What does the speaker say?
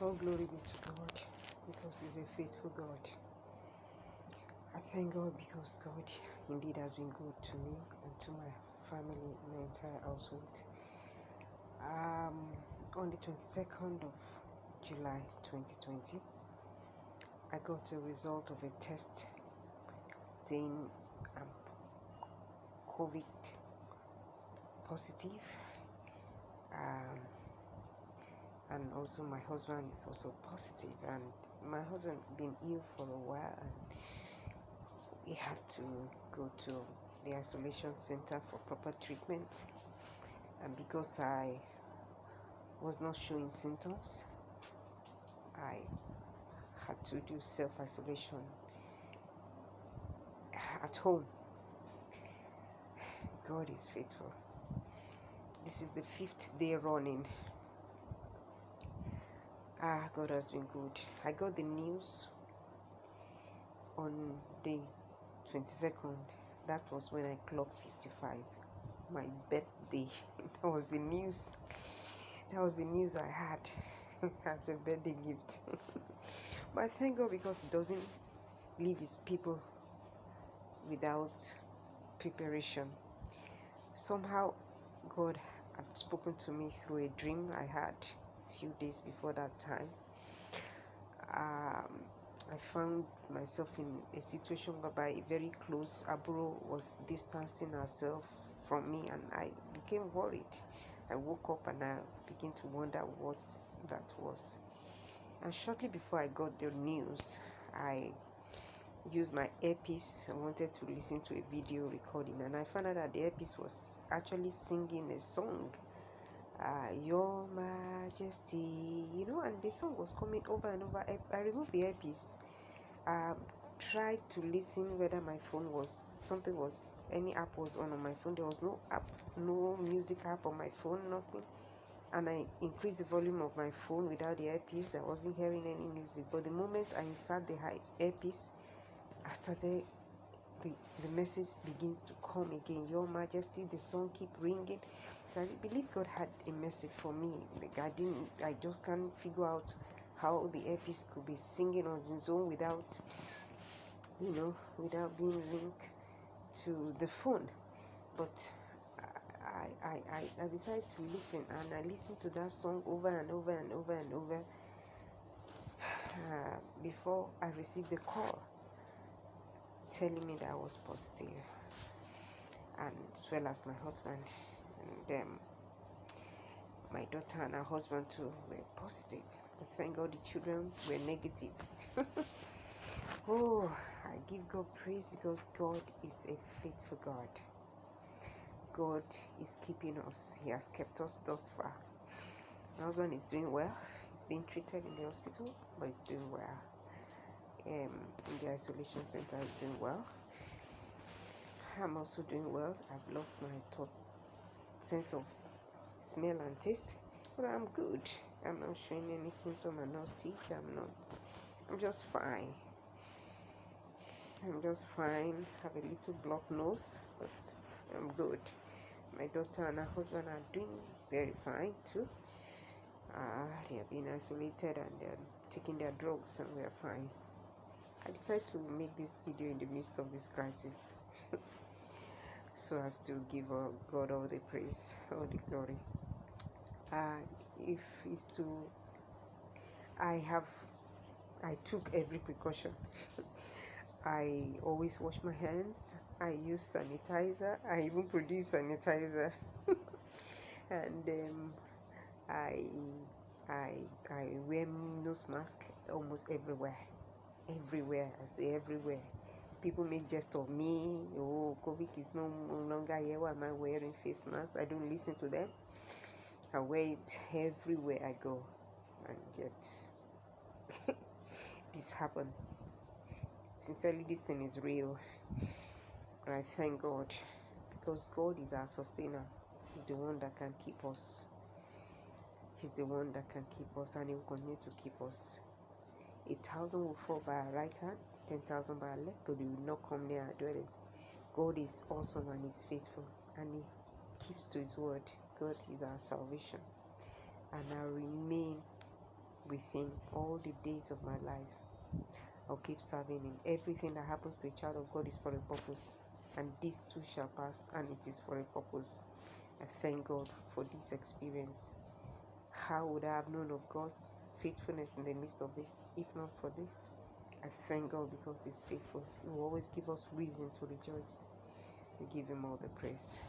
All glory be to God, because He's a faithful God. I thank God because God indeed has been good to me and to my family, my entire household. On the 22nd of July 2020, I got a result of a test saying I'm COVID positive. And also my husband is also positive, and my husband been ill for a while, and we had to go to the isolation center for proper treatment. And because I was not showing symptoms, I had to do self-isolation at home. God is faithful. This is the 5th day running. God has been good. I got the news on the 22nd. That was when I clocked 55. My birthday. That was the news. That was the news I had as a birthday gift. But I thank God because He doesn't leave His people without preparation. Somehow God had spoken to me through a dream I had a few days before that time. I found myself in a situation whereby a very close Aburo was distancing herself from me, and I became worried. I woke up and I began to wonder what that was. And shortly before I got the news, I used my earpiece. I wanted to listen to a video recording, and I found out that the earpiece was actually singing a song, Your Majesty, and the song was coming over and over. I removed the earpiece, tried to listen whether my phone was, any app was on my phone. There was no app, no music app on my phone, nothing. And I increased the volume of my phone without the earpiece. I wasn't hearing any music. But the moment I insert the earpiece, I started, the message begins to come again. Your Majesty, the song keep ringing. So I believe God had a message for me. I just can't figure out how the earpiece could be singing on its own without being linked to the phone. But I decided to listen, and I listened to that song over and over and over and over before I received the call telling me that I was positive, and as well as my husband, and my daughter and her husband too were positive. But thank God the children were negative. Oh, I give God praise because God is a faithful God. God is keeping us. He has kept us thus far. My husband is doing well. He's being treated in the hospital, but he's doing well. In the isolation center, he's doing well. I'm also doing well. I've lost my sense of smell and taste, but I'm good. I'm not showing any symptom. I'm not sick. I'm just fine. I'm just fine. I have a little blocked nose, but I'm good. My daughter and her husband are doing very fine too. They are being isolated and they are taking their drugs, and we are fine. I decided to make this video in the midst of this crisis so as to give God all the praise, all the glory. If it's to, I took every precaution. I always wash my hands. I use sanitizer. I even produce sanitizer, and I wear nose mask almost everywhere. Everywhere, I say everywhere. People make jest of me. Oh, COVID is no longer here. Why am I wearing face mask? I don't listen to them. I wear it everywhere I go, and yet this happened. Sincerely, this thing is real, and I thank God because God is our sustainer. He's the one that can keep us. He's the one that can keep us, and He will continue to keep us. 1,000 will fall by our right hand, 10,000 by our left, but they will not come near our dwelling. God is awesome and is faithful, and He keeps to His word. God is our salvation, and I remain with Him all the days of my life. I'll keep serving Him. Everything that happens to a child of God is for a purpose, and this too shall pass, and it is for a purpose. I thank God for this experience. How would I have known of God's faithfulness in the midst of this if not for this? I thank God because He's faithful. He will always give us reason to rejoice. We give Him all the praise.